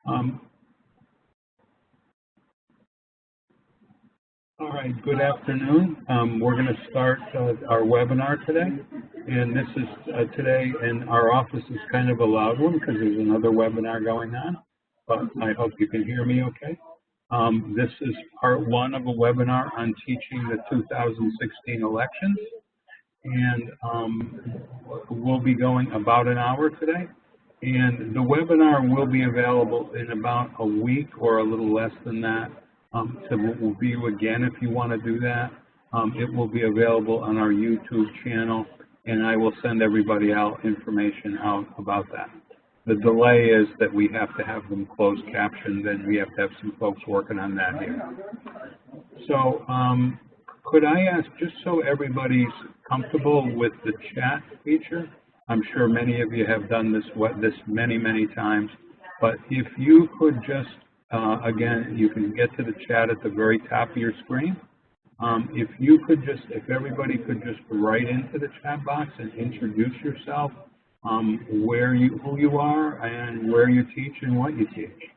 Um, all right, good afternoon. We're going to start our webinar today. And this is today, and our office is kind of a loud one because there's another webinar going on, but I hope you can hear me okay. This is part one of a webinar on teaching the 2016 elections. And we'll be going about an hour today. And the webinar will be available in about a week or a little less than that. So we'll view again if you want to do that. It will be available on our YouTube channel, and I will send everybody out information out about that. The delay is that we have to have them closed captioned, and we have to have some folks working on that here. So could I ask, just so everybody's comfortable with the chat feature, I'm sure many of you have done this many times, but if you could just, again, you can get to the chat at the very top of your screen. If everybody could just write into the chat box and introduce yourself, who you are and where you teach and what you teach.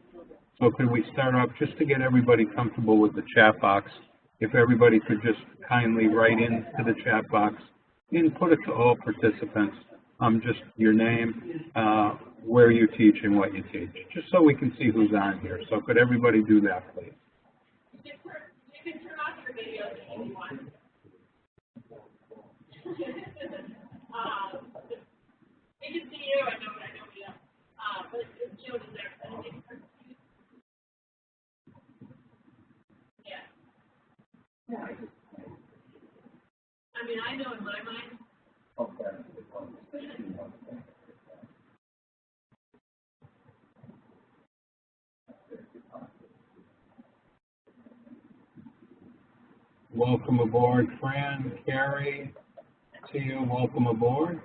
So could we start off just to get everybody comfortable with the chat box? If everybody could just kindly write into the chat box and put it to all participants, just your name, where you teach and what you teach, just so we can see who's on here. So could everybody do that, please? You can turn off your video if you want. We can see you, I know you don't. But it's Jill is there. Yeah. I mean, I know in my mind. Okay. Welcome aboard, Fran, Carrie, to you, welcome aboard.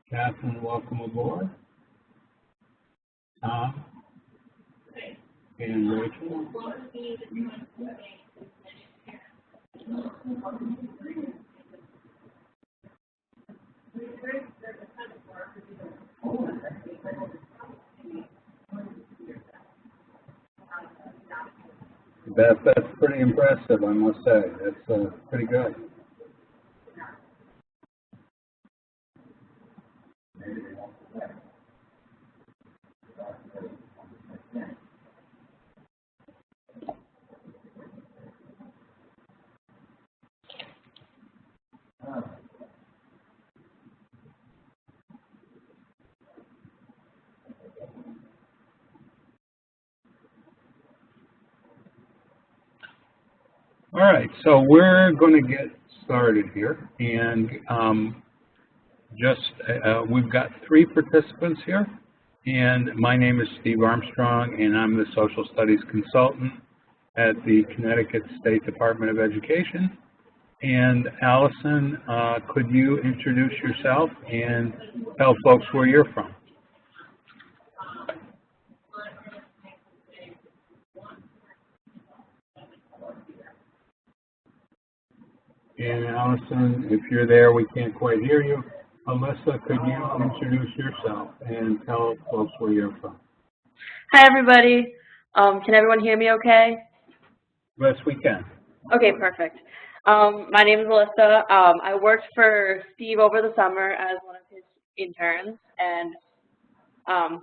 Catherine, welcome aboard. Tom and Rachel. That's pretty impressive, I must say. That's pretty good. All right, so we're going to get started here, and we've got 3 participants here, and my name is Steve Armstrong, and I'm the Social Studies Consultant at the Connecticut State Department of Education. And Allison, could you introduce yourself and tell folks where you're from? And Allison, if you're there, we can't quite hear you. Alyssa, could you introduce yourself and tell folks where you're from? Hi, everybody. Can everyone hear me okay? Yes, we can. Okay, perfect. My name is Alyssa. I worked for Steve over the summer as one of his interns, and I'm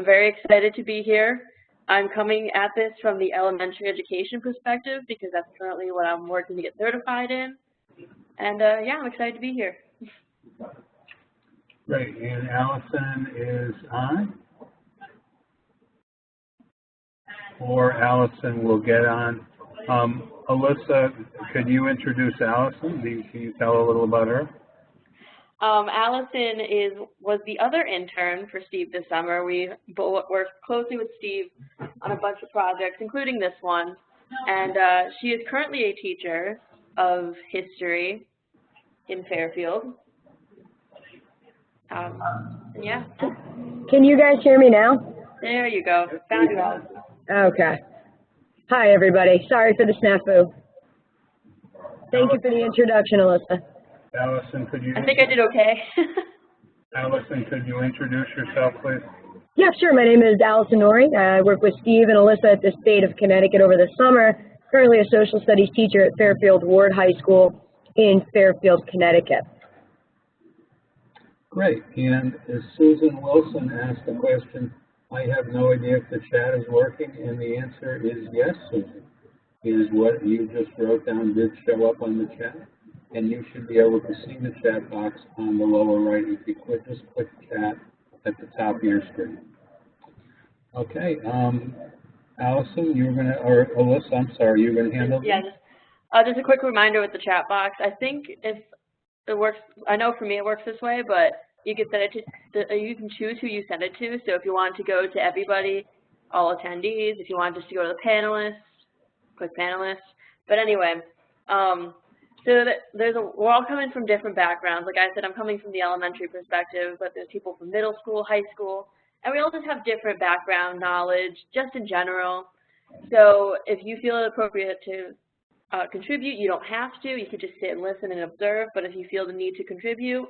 very excited to be here. I'm coming at this from the elementary education perspective because that's currently what I'm working to get certified in. And yeah, I'm excited to be here. Great, and Allison is on? Or Allison will get on. Alyssa, could you introduce Allison? Can you tell a little about her? Allison was the other intern for Steve this summer. We worked closely with Steve on a bunch of projects, including this one. And she is currently a teacher of history in Fairfield. Yeah. Can you guys hear me now? There you go. Found you, Allison. Okay. Hi, everybody. Sorry for the snafu. Thank you for the introduction, Alyssa. Allison, could you? I think I did okay. Allison, could you introduce yourself, please? Yeah, sure. My name is Allison Norrie. I work with Steve and Alyssa at the state of Connecticut over the summer. Currently a social studies teacher at Fairfield Ward High School in Fairfield, Connecticut. Great. And as Susan Wilson asked the question, I have no idea if the chat is working, and the answer is yes, Susan. Is what you just wrote down did show up on the chat, and you should be able to see the chat box on the lower right. If you just click chat at the top of your screen. Okay, Allison, you were gonna, or Alyssa, I'm sorry, you were gonna handle this? Yeah, just a quick reminder with the chat box. I think if it works, I know for me it works this way, but you can send it to, you can choose who you send it to. So if you want to go to everybody, all attendees, if you want just to go to the panelists, click panelists. But anyway, we're all coming from different backgrounds. Like I said, I'm coming from the elementary perspective, but there's people from middle school, high school, and we all just have different background knowledge, just in general. So if you feel it appropriate to contribute, you don't have to. You could just sit and listen and observe. But if you feel the need to contribute,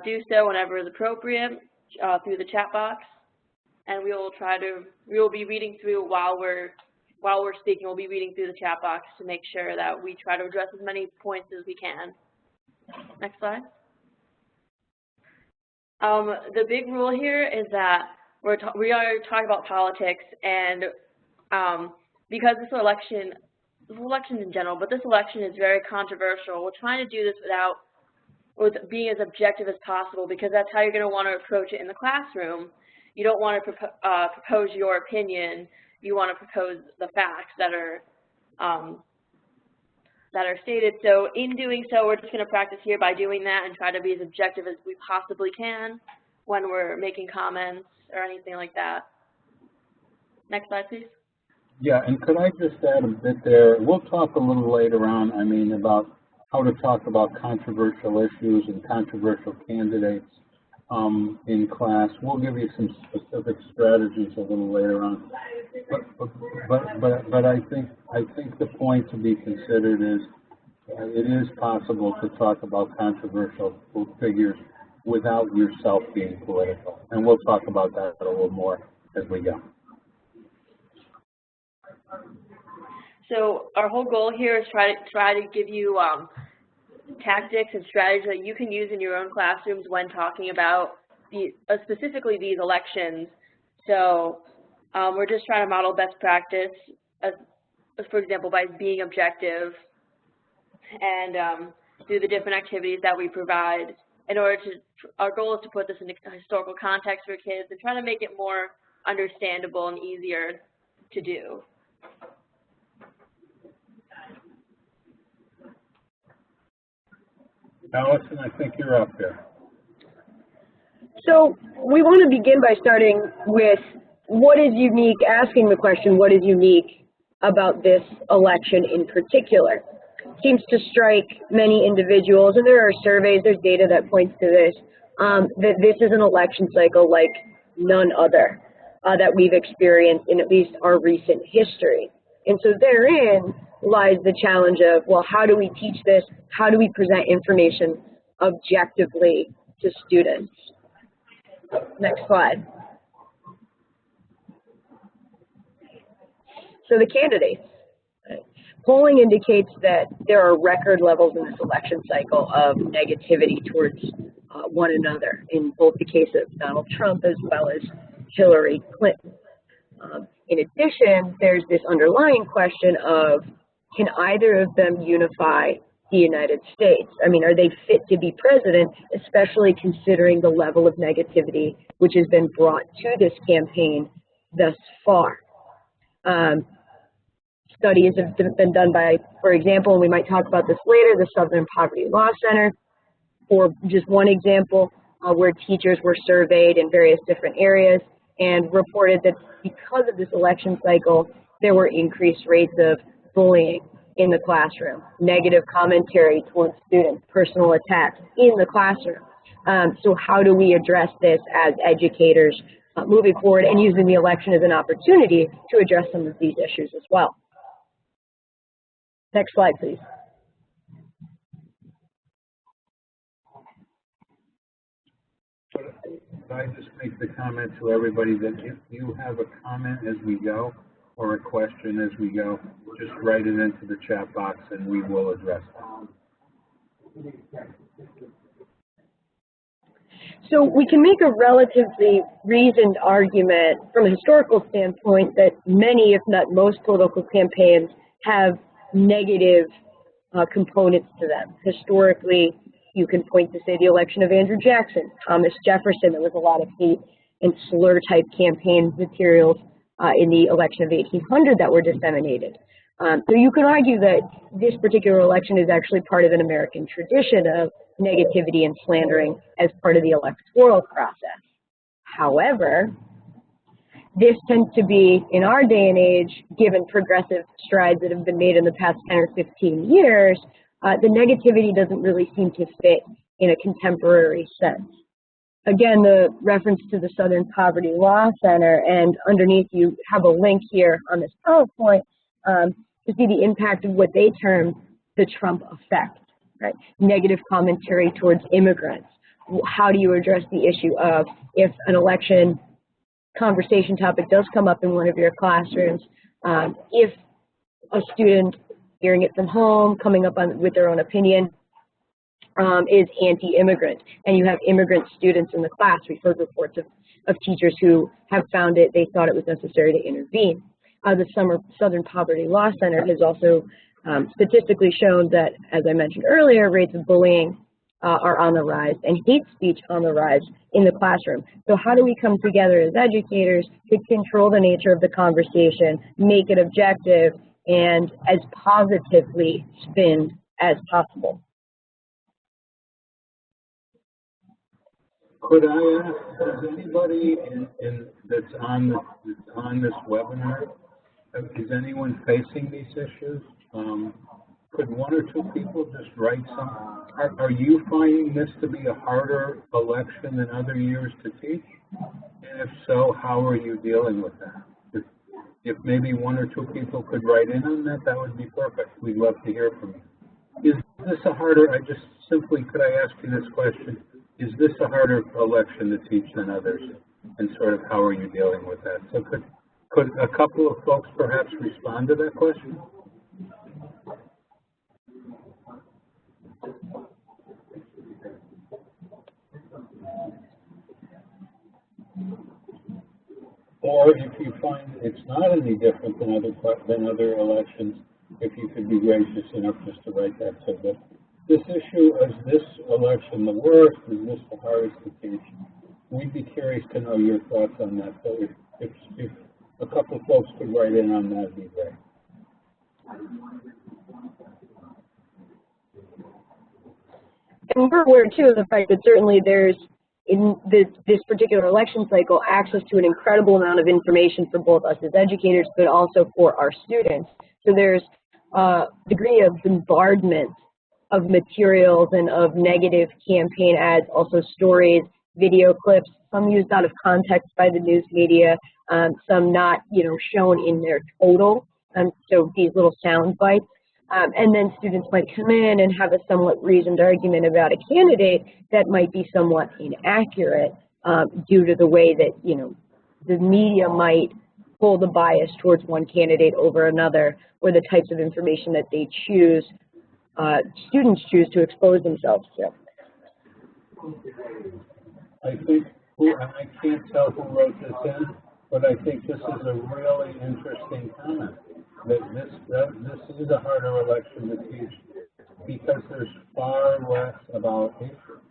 do so whenever is appropriate through the chat box, and we will be reading through while we're speaking. We'll be reading through the chat box to make sure that we try to address as many points as we can. Next slide. The big rule here is that we are talking about politics, and because this election in general, but this election is very controversial, we're trying to do this with being as objective as possible, because that's how you're going to want to approach it in the classroom. You don't want to propose your opinion. You want to propose the facts that are stated. So in doing so, we're just going to practice here by doing that and try to be as objective as we possibly can when we're making comments or anything like that. Next slide, please. Yeah, and could I just add a bit there? We'll talk a little later on, about how to talk about controversial issues and controversial candidates in class. We'll give you some specific strategies a little later on. But I think the point to be considered is it is possible to talk about controversial figures without yourself being political, and we'll talk about that a little more as we go. So our whole goal here is try to give you tactics and strategies that you can use in your own classrooms when talking about specifically these elections. So we're just trying to model best practice, for example, by being objective, and do the different activities that we provide. Our goal is to put this in a historical context for kids and try to make it more understandable and easier to do. Allison, I think you're up there. So we want to begin by starting with what is unique, asking the question, what is unique about this election in particular? Seems to strike many individuals, and there are surveys, there's data that points to this, that this is an election cycle like none other that we've experienced in at least our recent history. And so therein lies the challenge of, well, how do we teach this? How do we present information objectively to students? Next slide. So the candidates. Polling indicates that there are record levels in this election cycle of negativity towards one another in both the case of Donald Trump as well as Hillary Clinton. In addition, there's this underlying question of, can either of them unify the United States? I mean, are they fit to be president, especially considering the level of negativity which has been brought to this campaign thus far? Studies have been done by, for example, and we might talk about this later, the Southern Poverty Law Center, for just one example, where teachers were surveyed in various different areas and reported that because of this election cycle, there were increased rates of bullying in the classroom, negative commentary towards students, personal attacks in the classroom. So how do we address this as educators moving forward and using the election as an opportunity to address some of these issues as well? Next slide, please. Could I just make the comment to everybody that if you have a comment as we go or a question as we go, just write it into the chat box and we will address that. So we can make a relatively reasoned argument from a historical standpoint that many, if not most, political campaigns have negative components to them. Historically, you can point to, say, the election of Andrew Jackson, Thomas Jefferson. There was a lot of hate and slur-type campaign materials in the election of 1800 that were disseminated. So you could argue that this particular election is actually part of an American tradition of negativity and slandering as part of the electoral process. However, this tends to be, in our day and age, given progressive strides that have been made in the past 10 or 15 years, the negativity doesn't really seem to fit in a contemporary sense. Again, the reference to the Southern Poverty Law Center, and underneath you have a link here on this PowerPoint to see the impact of what they term the Trump effect, right? Negative commentary towards immigrants. How do you address the issue of if an election conversation topic does come up in one of your classrooms, if a student hearing it from home, coming up with their own opinion, is anti-immigrant, and you have immigrant students in the class. We've heard reports of teachers who have found it, they thought it was necessary to intervene. The Southern Poverty Law Center has also statistically shown that, as I mentioned earlier, rates of bullying are on the rise and hate speech on the rise in the classroom. So how do we come together as educators to control the nature of the conversation, make it objective, and as positively spinned as possible? Could I ask, is anybody that's on this webinar, is anyone facing these issues? Could one or two people just write some? Are you finding this to be a harder election than other years to teach? And if so, how are you dealing with that? If maybe one or two people could write in on that, that would be perfect. We'd love to hear from you. Is this a harder, could I ask you this question? Is this a harder election to teach than others? And sort of how are you dealing with that? So could a couple of folks perhaps respond to that question? Or if you find it's not any different than other elections, if you could be gracious enough just to write that. So that this issue, is this election the worst? Is this the hardest to teach? We'd be curious to know your thoughts on that. So if a couple of folks could write in on that, it'd be great. And we're aware, too, of the fact that certainly there's, in this particular election cycle, access to an incredible amount of information for both us as educators, but also for our students. So there's a degree of bombardment of materials and of negative campaign ads, also stories, video clips, some used out of context by the news media, some not, shown in their total. So these little sound bites. And then students might come in and have a somewhat reasoned argument about a candidate that might be somewhat inaccurate due to the way that, the media might hold a bias towards one candidate over another, or the types of information that they choose, students choose to expose themselves to. I think, I can't tell who wrote this in, but I think this is a really interesting comment. That this is a harder election to teach because there's far less about issues.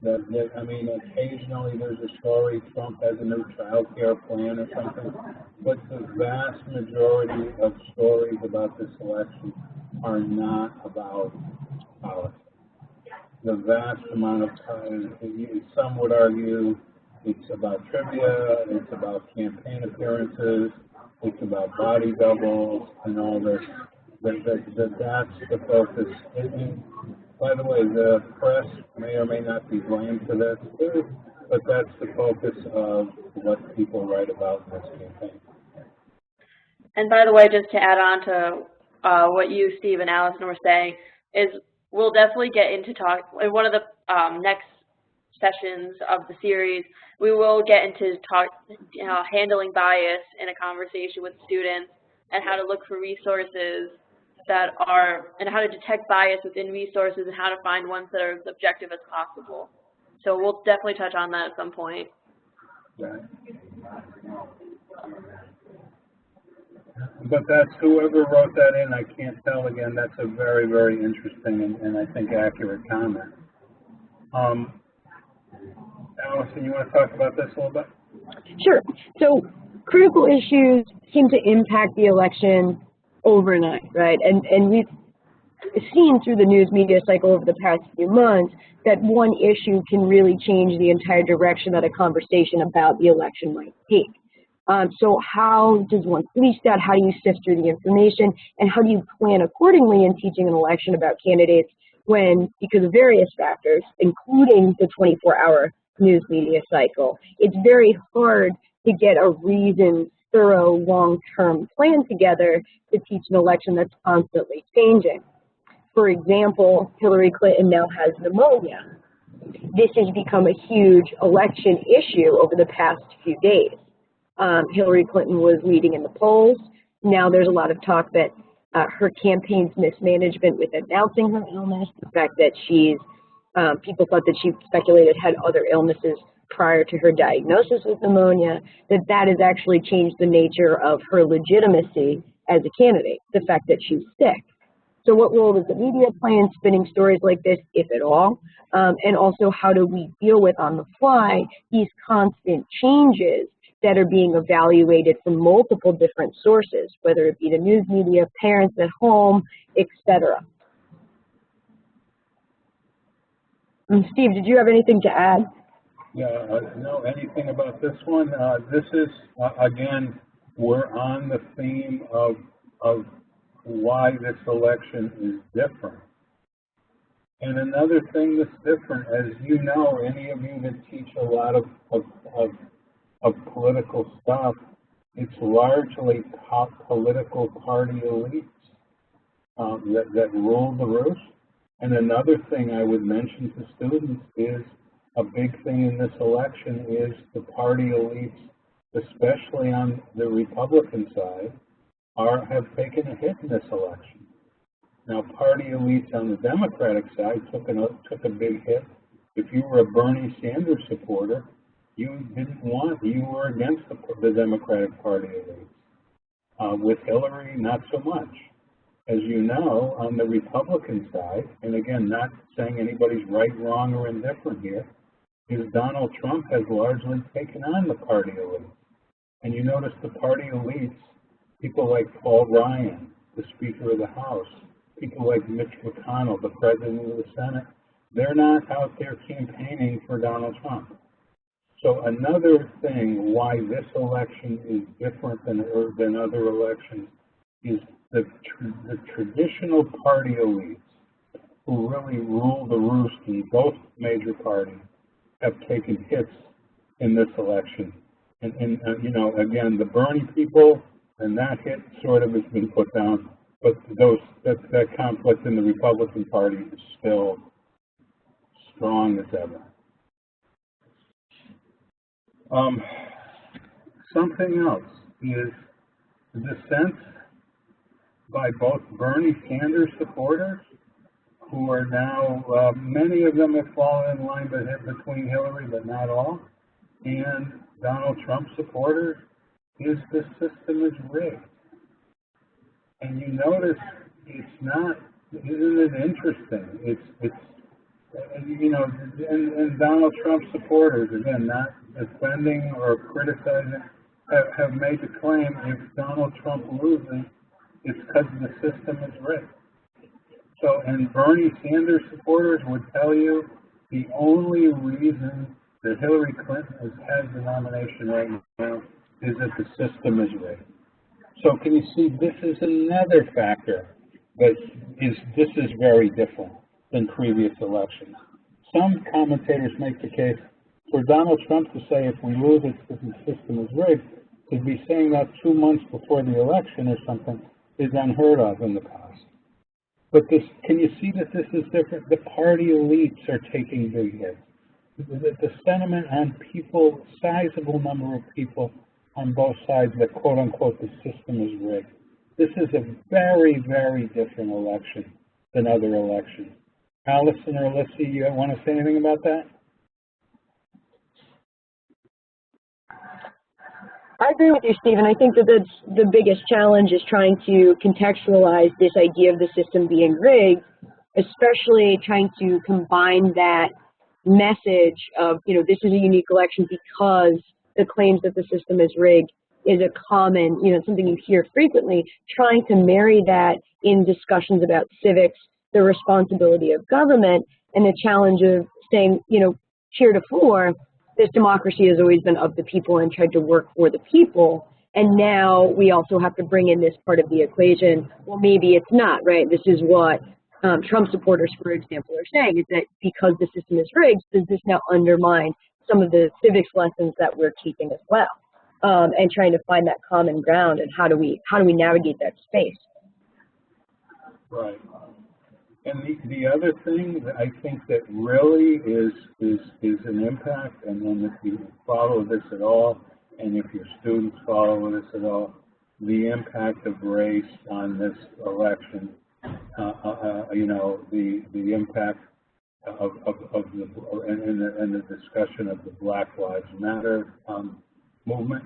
Occasionally there's a story, Trump has a new child care plan or something, but the vast majority of stories about this election are not about politics. The vast amount of time, some would argue, it's about trivia, it's about campaign appearances, it's about body doubles and all this. That's the focus. And by the way, the press may or may not be blamed for this too, but that's the focus of what people write about in this campaign. And by the way, just to add on to what you, Steve, and Allison were saying, is we'll definitely get into one of the next sessions of the series, we will get into handling bias in a conversation with students and how to look for resources that are, and how to detect bias within resources and how to find ones that are as objective as possible. So we'll definitely touch on that at some point. Right. But that's, whoever wrote that in, I can't tell, again, that's a very, very interesting and I think accurate comment. Allison, you want to talk about this a little bit? Sure. So critical issues seem to impact the election overnight, right? And we've seen through the news media cycle over the past few months that one issue can really change the entire direction that a conversation about the election might take. So how does one police that? How do you sift through the information? And how do you plan accordingly in teaching an election about candidates when, because of various factors, including the 24-hour news media cycle, it's very hard to get a reasoned, thorough, long-term plan together to teach an election that's constantly changing. For example, Hillary Clinton now has pneumonia. This has become a huge election issue over the past few days. Hillary Clinton was leading in the polls. Now there's a lot of talk that her campaign's mismanagement with announcing her illness, the fact that people thought that she speculated had other illnesses prior to her diagnosis with pneumonia, that has actually changed the nature of her legitimacy as a candidate, the fact that she's sick. So what role does the media play in spinning stories like this, if at all? And also, how do we deal with, on the fly, these constant changes that are being evaluated from multiple different sources, whether it be the news media, parents at home, etc. And Steve, did you have anything to add? Yeah, no, anything about this one? This is, again, we're on the theme of why this election is different. And another thing that's different, as you know, any of you that teach a lot of political stuff, it's largely political party elites that rule the roost. And another thing I would mention to students is a big thing in this election is the party elites, especially on the Republican side, have taken a hit in this election. Now, party elites on the Democratic side took a big hit. If you were a Bernie Sanders supporter, you were against the Democratic Party elites. With Hillary, not so much. As you know, on the Republican side, and again, not saying anybody's right, wrong, or indifferent here, is Donald Trump has largely taken on the party elites. And you notice the party elites, people like Paul Ryan, the Speaker of the House, people like Mitch McConnell, the President of the Senate, they're not out there campaigning for Donald Trump. So another thing why this election is different than other elections is the traditional party elites who really rule the roost in both major parties have taken hits in this election. And you know, again, the Bernie people, and that hit sort of has been put down, but that conflict in the Republican Party is still strong as ever. Something else is the sense by both Bernie Sanders supporters, who are now, many of them have fallen in line between Hillary, but not all, and Donald Trump supporters, is the system is rigged. And you notice it's not, isn't it interesting? It's you know, and Donald Trump supporters, again, not defending or criticizing, have made the claim if Donald Trump loses, it's because the system is rigged. So, and Bernie Sanders supporters would tell you the only reason that Hillary Clinton has the nomination right now is that the system is rigged. So can you see this is another factor that this is very different than previous elections. Some commentators make the case for Donald Trump to say if we lose it because the system is rigged, to be saying that 2 months before the election or something is unheard of in the past. But this, can you see that this is different? The party elites are taking big hits. the sentiment on people, sizable number of people on both sides that quote unquote the system is rigged. This is a very, very different election than other elections. Allison or Alyssa, you want to say anything about that? I agree with you, Stephen. I think that the biggest challenge is trying to contextualize this idea of the system being rigged, especially trying to combine that message of, this is a unique election because the claims that the system is rigged is a common, something you hear frequently, trying to marry that in discussions about civics, the responsibility of government, and the challenge of saying, heretofore, this democracy has always been of the people and tried to work for the people. And now we also have to bring in this part of the equation. Well, maybe it's not, right? This is what Trump supporters, for example, are saying, is that because the system is rigged, does this now undermine some of the civics lessons that we're keeping as well? And trying to find that common ground, and how do we navigate that space? Right. And the other thing that I think that really is an impact, and then if you follow this at all, and if your students follow this at all, the impact of race on this election, the impact of the discussion of the Black Lives Matter movement,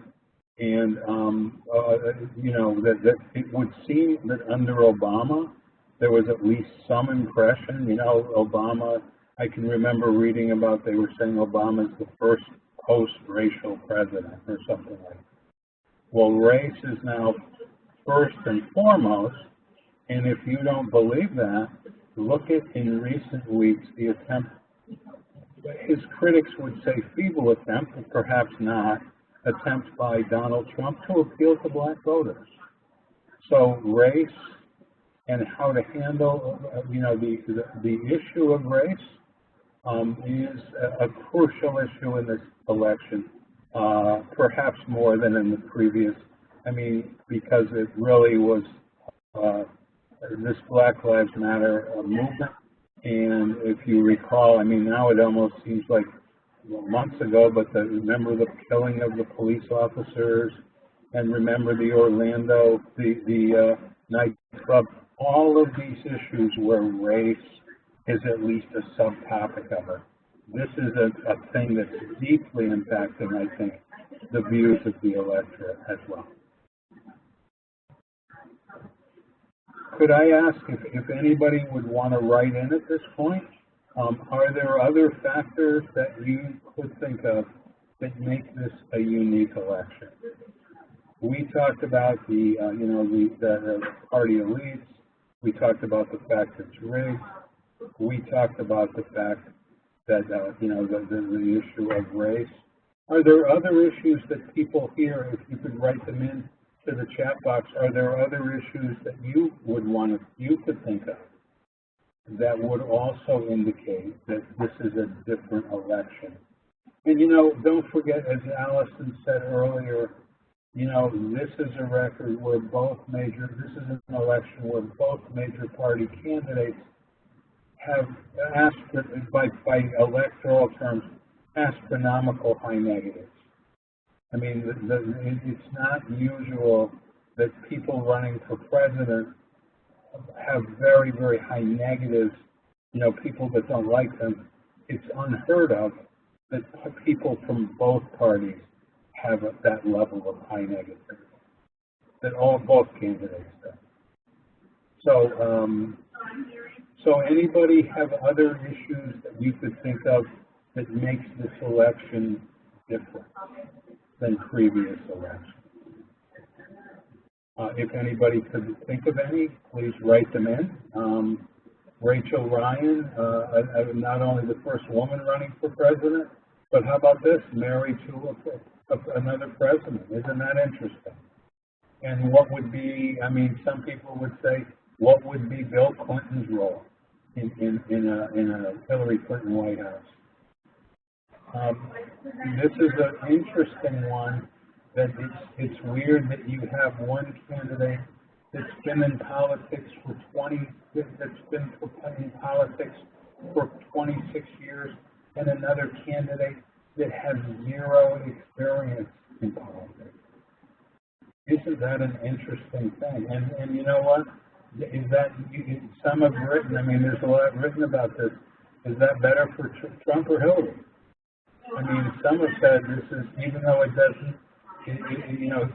and that it would seem that under Obama there was at least some impression. Obama, I can remember reading about, they were saying Obama's the first post-racial president or something like that. Well, race is now first and foremost, and if you don't believe that, look at in recent weeks the attempt, his critics would say feeble attempt, but perhaps not, attempt by Donald Trump to appeal to black voters. So race and how to handle, the issue of race is a crucial issue in this election, perhaps more than in the previous. Because it really was this Black Lives Matter movement. And if you recall, now it almost seems like months ago, but remember the killing of the police officers, and remember the Orlando, the nightclub. All of these issues where race is at least a subtopic of it. This is a thing that's deeply impacting, I think, the views of the electorate as well. Could I ask if anybody would want to write in at this point? Are there other factors that you could think of that make this a unique election? We talked about the party elites. We talked about the fact that it's rigged. We talked about the fact that the issue of race. Are there other issues that people here, if you could write them in to the chat box, are there other issues that you could think of that would also indicate that this is a different election? And don't forget, as Allison said earlier, this is a record where this is an election where both major party candidates have by electoral terms, astronomical high negatives. It's not usual that people running for president have very, very high negatives, people that don't like them. It's unheard of that people from both parties have that level of high negativity, that both candidates do. So anybody have other issues that you could think of that makes this election different than previous elections? If anybody could think of any, please write them in. Rachel Ryan, not only the first woman running for president, but how about this, married to another president? Isn't that interesting? And what would be, some people would say, what would be Bill Clinton's role in a Hillary Clinton White House? This is an interesting one, that it's weird that you have one candidate that's been in politics for 26 years, and another candidate that has zero experience in politics. Isn't that an interesting thing? And you know what? Is that, some have written, I mean, there's a lot written about this. Is that better for Trump or Hillary? I mean, some have said this is, even though it doesn't, you know,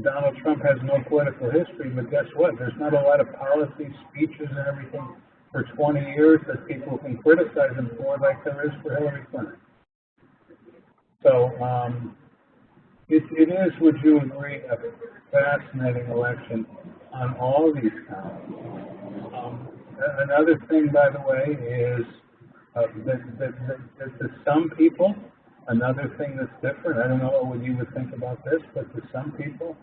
Donald Trump has no political history, but guess what? There's not a lot of policy, speeches, and everything for 20 years that people can criticize him for like there is for Hillary Clinton. So, it is, would you agree, a fascinating election on all these counts. Another thing, by the way, is that to some people, another thing that's different, I don't know what you would think about this, but to some people,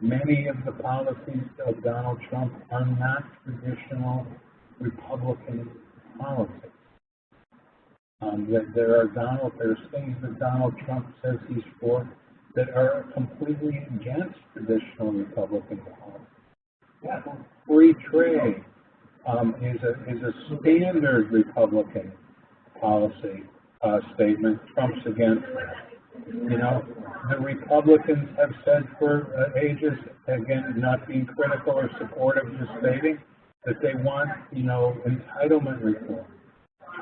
many of the policies of Donald Trump are not traditional Republican politics. There are things that Donald Trump says he's for that are completely against traditional Republican politics. Free trade is a standard Republican policy statement. Trump's against that. You know, the Republicans have said for ages, again, not being critical or supportive, just stating that they want, you know, entitlement reform.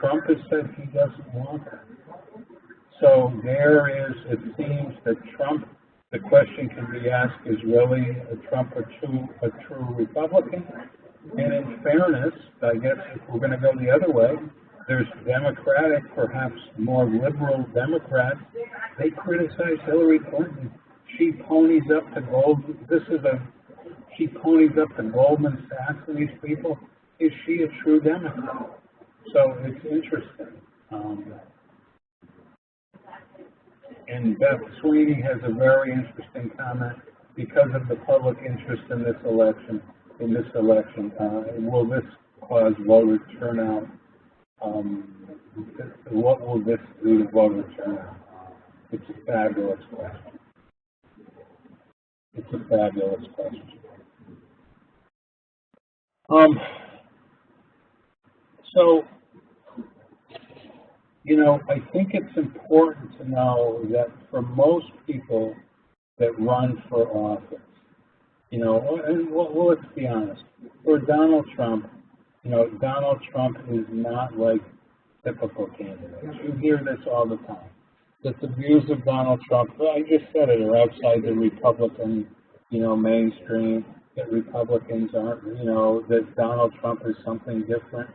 Trump has said he doesn't want that. So there is, it seems that Trump, the question can be asked, is really Trump a true Republican? And in fairness, I guess if we're going to go the other way, there's Democratic, perhaps more liberal Democrats. They criticize Hillary Clinton. She ponies up to she ponies up to Goldman Sachs and these people. Is she a true Democrat? So it's interesting. And Beth Sweeney has a very interesting comment because of the public interest in this election. Will this cause voter turnout? What will this do to voter turnout? It's a fabulous question. It's a fabulous question. So, you know, I think it's important to know that for most people that run for office, you know, and well, let's be honest, for Donald Trump, you know, Donald Trump is not like typical candidates. You hear this all the time. That the views of Donald Trump, I just said it, are outside the Republican, you know, mainstream, that Republicans aren't, you know, that Donald Trump is something different.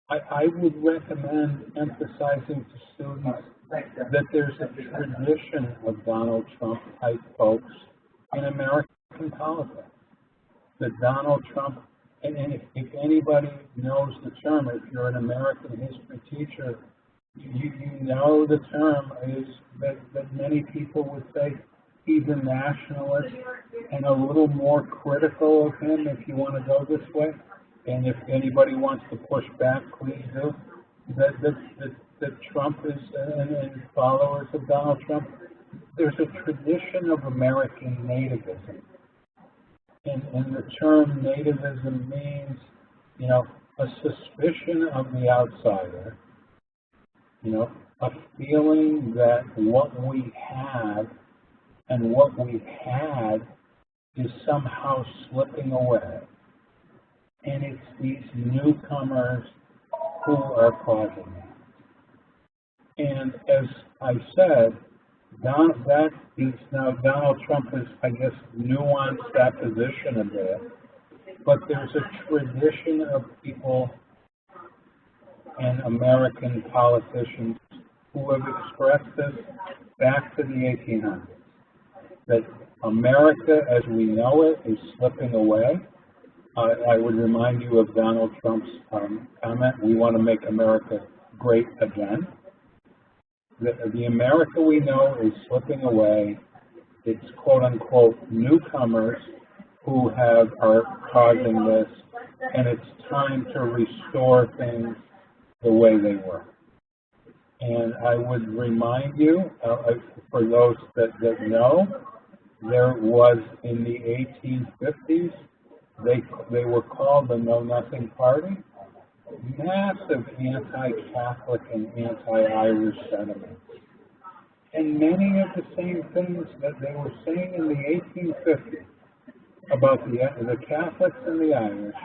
I would recommend emphasizing to students that there's a tradition of Donald Trump-type folks in American politics. That Donald Trump, and if anybody knows the term, if you're an American history teacher, you know the term is that many people would say he's a nationalist and a little more critical of him, if you want to go this way. And if anybody wants to push back, please do. That Trump is, and followers of Donald Trump, there's a tradition of American nativism. And the term nativism means, you know, a suspicion of the outsider, you know, a feeling that what we have and what we've had is somehow slipping away. And it's these newcomers who are causing that. And as I said, that is now Donald Trump has, I guess, nuanced that position a bit. But there's a tradition of people and American politicians who have expressed this back to the 1800s. That America as we know it is slipping away. I would remind you of Donald Trump's comment, we want to make America great again. The America we know is slipping away. It's quote-unquote newcomers who are causing this, and it's time to restore things the way they were. And I would remind you, for those that know, there was in the 1850s, they were called the Know Nothing Party, massive anti-Catholic and anti-Irish sentiments. And many of the same things that they were saying in the 1850s about the Catholics and the Irish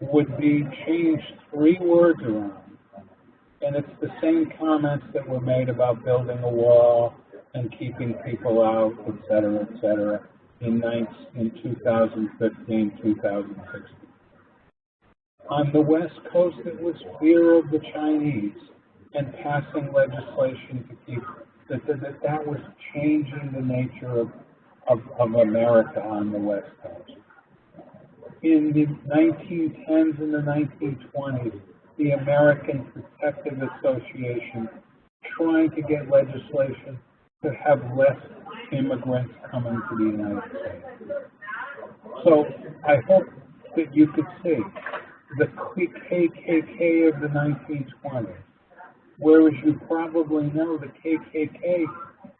would be changed 3 words around. And it's the same comments that were made about building a wall and keeping people out, et cetera, in 2015, 2016. On the West Coast, it was fear of the Chinese and passing legislation to keep that was changing the nature of America on the West Coast. In the 1910s and the 1920s, the American Protective Association trying to get legislation to have less immigrants coming to the United States. So I hope that you could see the KKK of the 1920s, whereas you probably know the KKK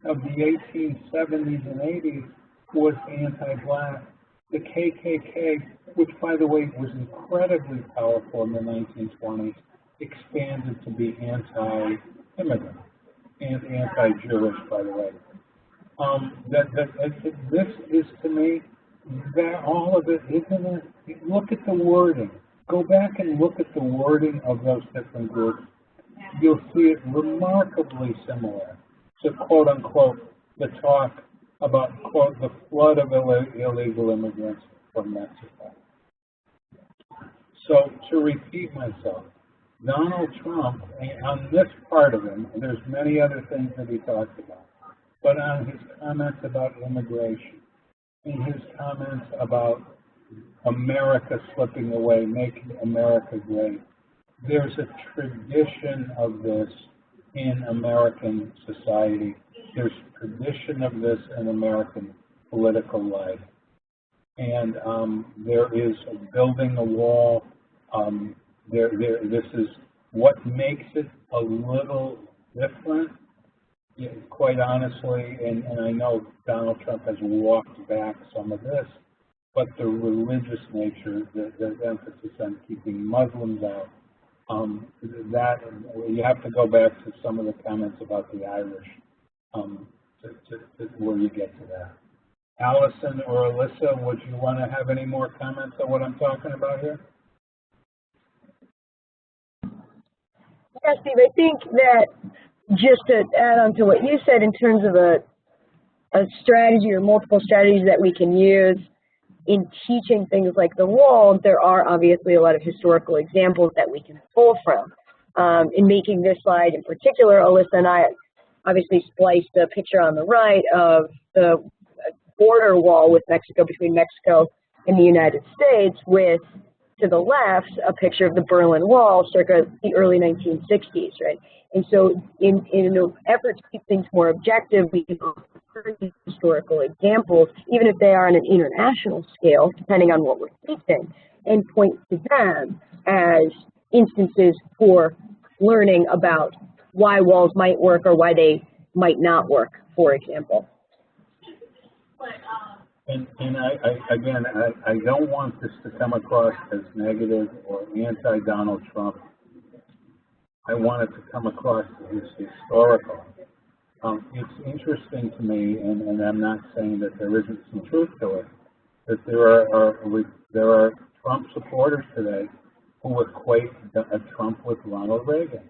of the 1870s and 80s was anti-black. The KKK, which by the way was incredibly powerful in the 1920s, expanded to be anti-immigrant and anti-Jewish, by the way. This is to me, that all of it, isn't it? Look at the wording. Go back and look at the wording of those different groups. You'll see it remarkably similar to, quote unquote, the talk about, quote, the flood of illegal immigrants from Mexico. So to repeat myself, Donald Trump, on this part of him, there's many other things that he talked about, but on his comments about immigration, in his comments about America slipping away, making America great, there's a tradition of this in American society. There's tradition of this in American political life. And there is building a wall. This is what makes it a little different, quite honestly, and I know Donald Trump has walked back some of this, but the religious nature, the emphasis on keeping Muslims out, that you have to go back to some of the comments about the Irish to where you get to that. Allison or Alyssa, would you want to have any more comments on what I'm talking about here? Yeah, Steve, I think that just to add on to what you said in terms of a strategy or multiple strategies that we can use in teaching things like the wall, there are obviously a lot of historical examples that we can pull from. In making this slide in particular, Alyssa and I obviously spliced a picture on the right of the border wall with Mexico, between Mexico and the United States, with, to the left, a picture of the Berlin Wall circa the early 1960s, right? And so in an effort to keep things more objective, we can offer historical examples, even if they are on an international scale, depending on what we're teaching, and point to them as instances for learning about why walls might work or why they might not work, for example. And I don't want this to come across as negative or anti-Donald Trump. I want it to come across as historical. It's interesting to me, and I'm not saying that there isn't some truth to it, that there are Trump supporters today who equate Trump with Ronald Reagan,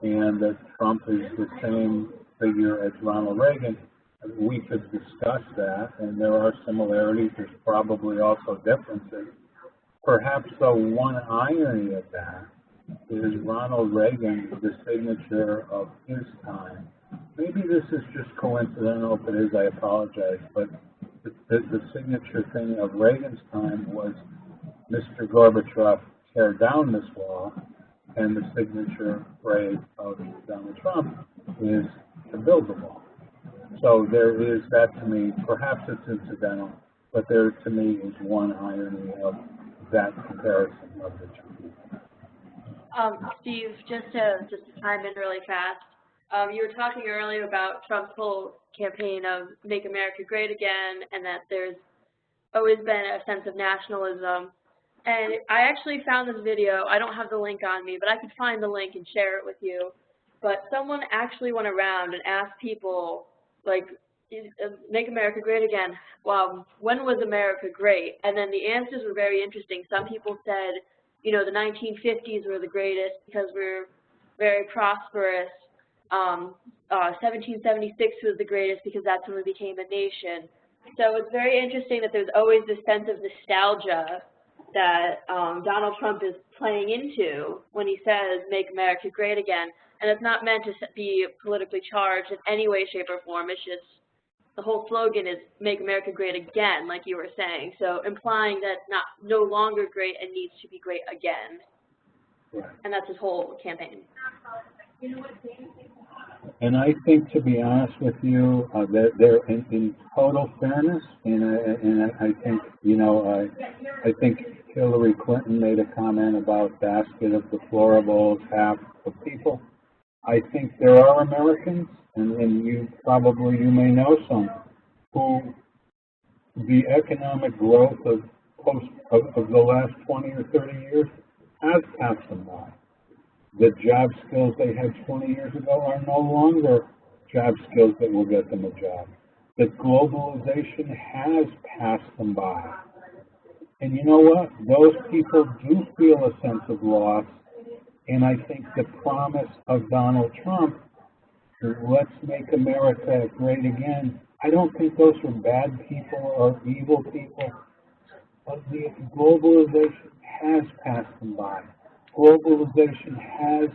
and that Trump is the same figure as Ronald Reagan. We could discuss that, and there are similarities. There's probably also differences. Perhaps the one irony of that is Ronald Reagan, the signature of his time. Maybe this is just coincidental. If it is, I apologize. But the signature thing of Reagan's time was Mr. Gorbachev, tear down this wall, and the signature phrase of Donald Trump is to build the wall. So there is that to me, perhaps it's incidental, but there to me is one irony of that comparison of the two. Steve, just to chime in really fast, you were talking earlier about Trump's whole campaign of Make America Great Again, and that there's always been a sense of nationalism and I actually found this video. I don't have the link on me, but I could find the link and share it with you. But someone actually went around and asked people, like, Make America Great Again, well, when was America great? And then the answers were very interesting. Some people said, you know, the 1950s were the greatest because we're very prosperous. 1776 was the greatest because that's when we became a nation. So it's very interesting that there's always this sense of nostalgia that Donald Trump is playing into when he says, Make America Great Again. And it's not meant to be politically charged in any way, shape, or form. It's just, the whole slogan is Make America Great Again, like you were saying. So implying that it's no longer great and needs to be great again. Right. And that's his whole campaign. And I think, to be honest with you, they're in total fairness, and I think, you know, I think Hillary Clinton made a comment about basket of deplorables, half of people. I think there are Americans, and you may know some, who the economic growth of the last 20 or 30 years has passed them by. The job skills they had 20 years ago are no longer job skills that will get them a job. That globalization has passed them by. And you know what? Those people do feel a sense of loss. And I think the promise of Donald Trump, let's make America great again, I don't think those were bad people or evil people. But the globalization has passed them by. Globalization has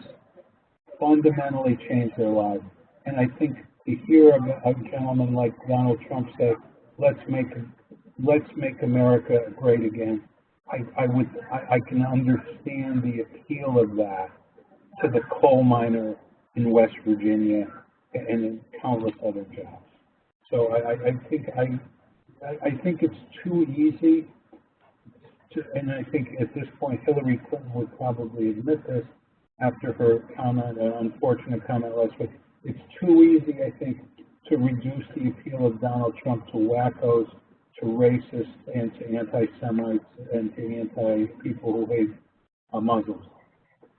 fundamentally changed their lives. And I think to hear a gentleman like Donald Trump say, let's make America great again, I can understand the appeal of that to the coal miner in West Virginia and in countless other jobs. So I think it's too easy and I think at this point Hillary Clinton would probably admit this after her comment, an unfortunate comment last week. It's too easy, I think, to reduce the appeal of Donald Trump to wackos, to racists, and to anti-Semites, and to anti-people who hate Muslims.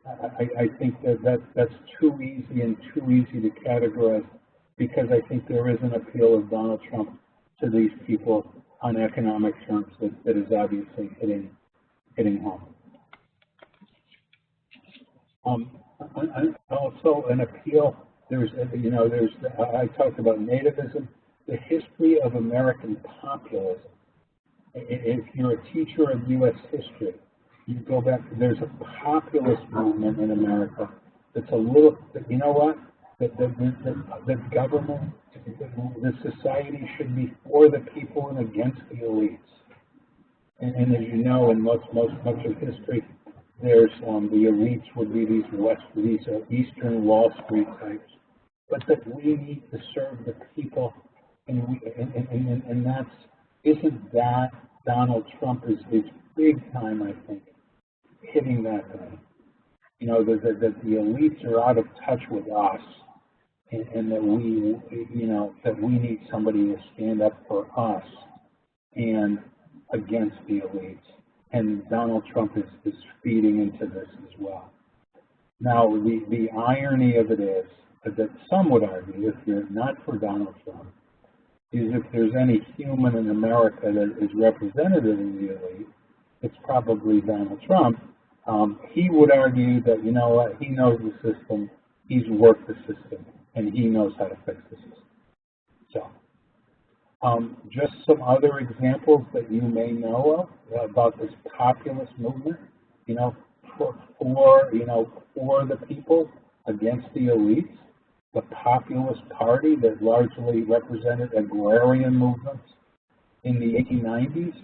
I think that's too easy and too easy to categorize because I think there is an appeal of Donald Trump to these people on economic terms that is obviously hitting home. Also an appeal, I talked about nativism, the history of American populism. If you're a teacher of U.S. history, you go back, there's a populist movement in America that's a little, you know what, the government, the society should be for the people and against the elites. And as you know, in much of history, there's the elites would be these Eastern Wall Street types, but that we need to serve the people, and that's isn't that Donald Trump is big time, I think, hitting that thing. You know, that the elites are out of touch with us, and that we need somebody to stand up for us and against the elites. And Donald Trump is feeding into this as well. Now, the irony of it is that some would argue, if you're not for Donald Trump, is if there's any human in America that is representative of the elite, it's probably Donald Trump. He would argue that, you know what, he knows the system, he's worked the system, and he knows how to fix the system. So, just some other examples that you may know of about this populist movement, for the people against the elites. The Populist Party that largely represented agrarian movements in the 1890s.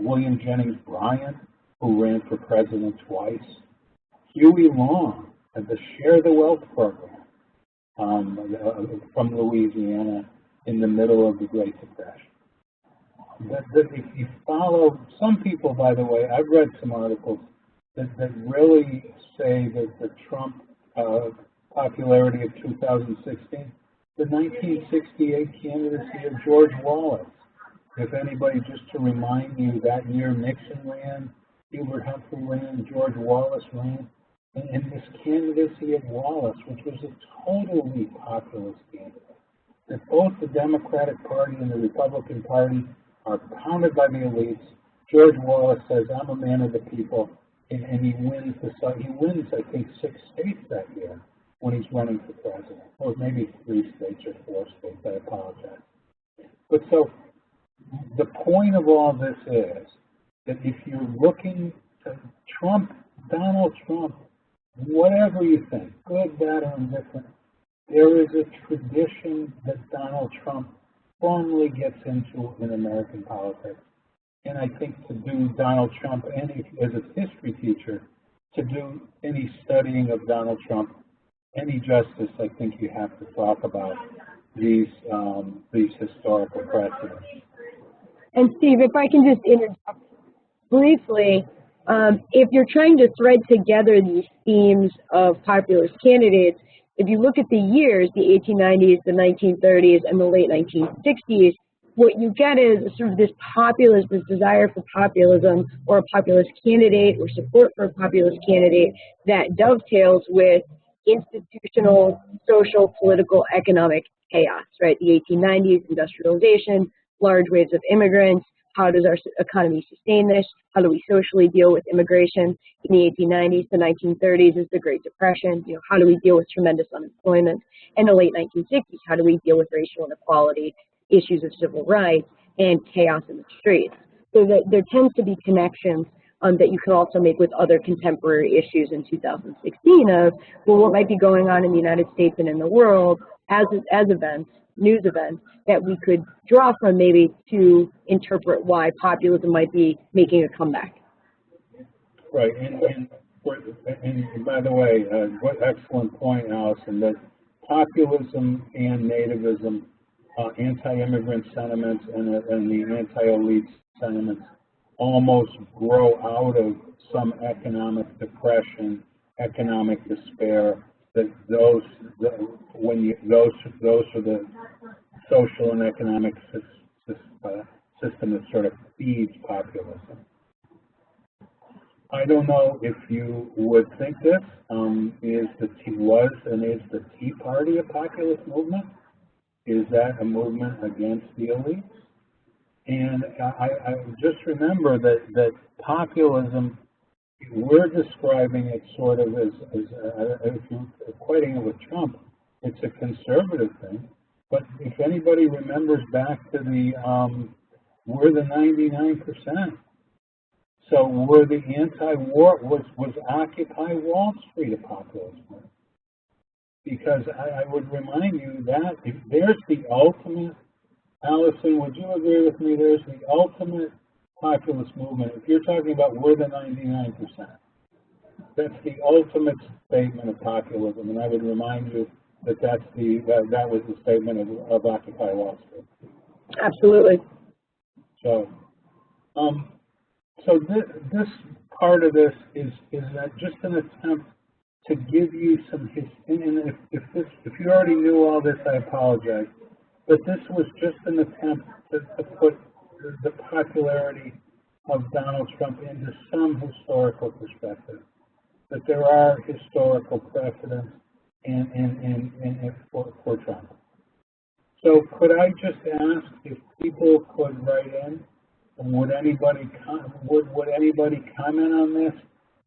William Jennings Bryan, who ran for president twice. Huey Long, the Share the Wealth program from Louisiana in the middle of the Great Depression. If you follow, some people, by the way, I've read some articles that really say that the Trump popularity of 2016, the 1968 candidacy of George Wallace, If anybody, just to remind you, that year Nixon ran, Hubert Humphrey ran, George Wallace ran, and this candidacy of Wallace, which was a totally populist candidate, that both the Democratic Party and the Republican Party are pounded by the elites. George Wallace says, I'm a man of the people, and he wins, I think, 6 states that year when he's running for president. Or maybe 3 states or 4 states, I apologize. But so, the point of all this is that if you're looking to Trump, Donald Trump, whatever you think, good, bad, or indifferent, there is a tradition that Donald Trump firmly gets into in American politics. And I think to do Donald Trump, and as a history teacher, to do any studying of Donald Trump any justice, I think you have to talk about these historical precedents. And Steve, if I can just interrupt briefly, if you're trying to thread together these themes of populist candidates, if you look at the years, the 1890s, the 1930s, and the late 1960s, what you get is sort of this populist, this desire for populism, or a populist candidate, or support for a populist candidate that dovetails with institutional, social, political, economic chaos, right? The 1890s, industrialization, large waves of immigrants. How does our economy sustain this? How do we socially deal with immigration? In the 1890s, the 1930s is the Great Depression. You know, how do we deal with tremendous unemployment? In the late 1960s, how do we deal with racial inequality, issues of civil rights, and chaos in the streets? So that there tends to be connections that you can also make with other contemporary issues in 2016 of, well, what might be going on in the United States and in the world as events, news events, that we could draw from maybe to interpret why populism might be making a comeback. Right, and by the way, what excellent point, Allison, that populism and nativism, anti-immigrant sentiments and the anti-elite sentiments almost grow out of some economic depression, economic despair. That those are the social and economic system that sort of feeds populism. I don't know if you would think this is the Tea Party a populist movement? Is that a movement against the elites? And I just remember that populism, we're describing it sort of as if you're equating it with Trump, it's a conservative thing. But if anybody remembers back to we're the 99%. So we're the anti-war, was Occupy Wall Street a populist movement? Because I would remind you that if there's the ultimate, Allison, would you agree with me, there's the ultimate populist movement. If you're talking about we're the 99%, that's the ultimate statement of populism, and I would remind you that that was the statement of Occupy Wall Street. Absolutely. So, this part of this is just an attempt to give you some history. And if you already knew all this, I apologize. But this was just an attempt to put the popularity of Donald Trump into some historical perspective. That there are historical precedents for Trump. So could I just ask if people could write in? Would anybody comment on this,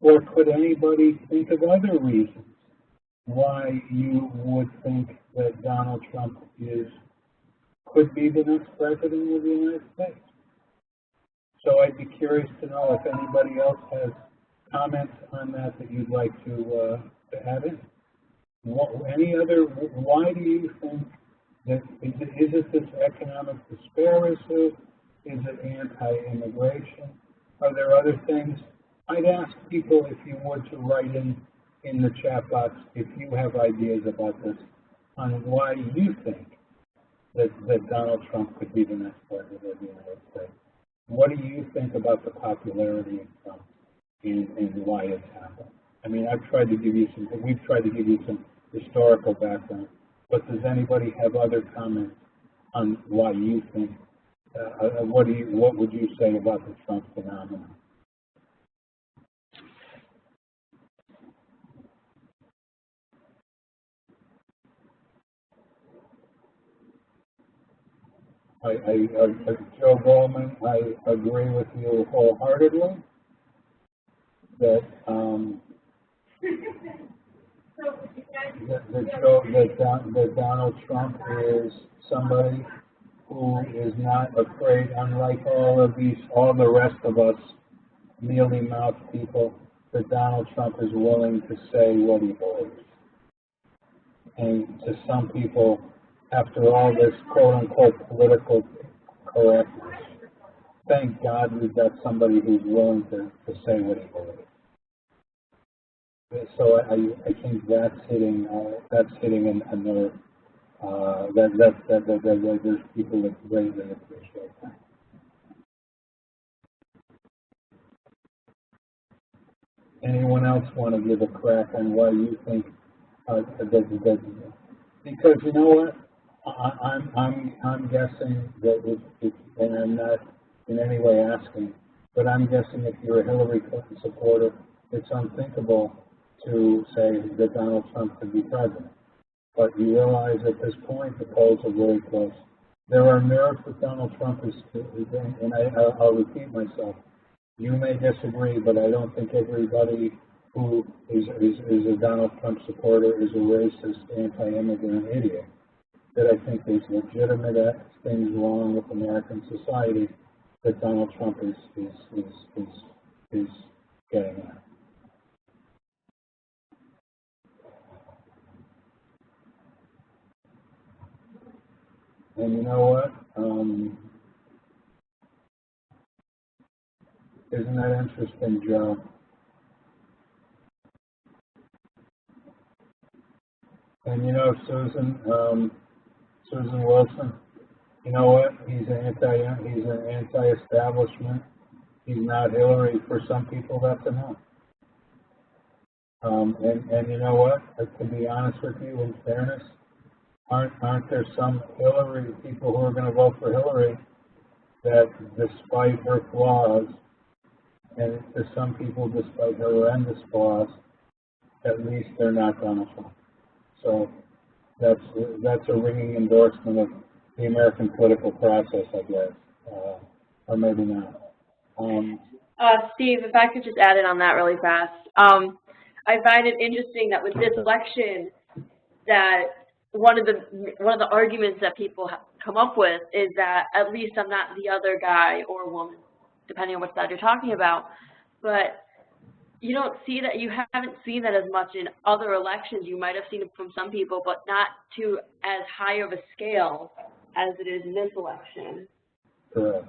or could anybody think of other reasons why you would think that Donald Trump could be the next president of the United States? So I'd be curious to know if anybody else has comments on that you'd like to add in. Why do you think that, is it this economic despair issue? Is it anti-immigration? Are there other things? I'd ask people if you would to write in the chat box if you have ideas about this on why you think that Donald Trump could be the next president of the United States. What do you think about the popularity of Trump and why it's happened? I mean, we've tried to give you some historical background, but does anybody have other comments on why you think What would you say about the Trump phenomenon? Joe Goldman, I agree with you wholeheartedly that that Donald Trump is somebody who is not afraid, unlike all the rest of us mealy-mouthed people, that Donald Trump is willing to say what he believes. And to some people, after all this quote-unquote political correctness, thank God we've got somebody who's willing to say what he believes. So I think that's hitting a nerve. There's people that greatly appreciate that. Anyone else want to give a crack on why you think that? Because you know what, I'm guessing that if and I'm not in any way asking, but I'm guessing if you're a Hillary Clinton supporter, it's unthinkable to say that Donald Trump could be president. But you realize at this point the polls are very close. There are nerves that Donald Trump is, and I'll repeat myself. You may disagree, but I don't think everybody who is a Donald Trump supporter is a racist, anti-immigrant idiot. That I think there's legitimate things wrong with American society that Donald Trump is getting at. And you know what? Isn't that interesting, Joe? And you know, Susan Wilson. You know what? He's an anti-establishment. He's not Hillary. For some people, that's a no. And you know what? To be honest with you, in fairness, aren't there some Hillary people who are going to vote for Hillary that, despite her flaws, and to some people, despite her horrendous flaws, at least they're not Donald Trump. So that's a ringing endorsement of the American political process, I guess, or maybe not. Steve, if I could just add in on that really fast. I find it interesting that with this election, that one of the arguments that people come up with is that at least I'm not the other guy or woman, depending on what side you're talking about. But you don't see that, you haven't seen that as much in other elections. You might have seen it from some people, but not to as high of a scale as it is in this election. Correct.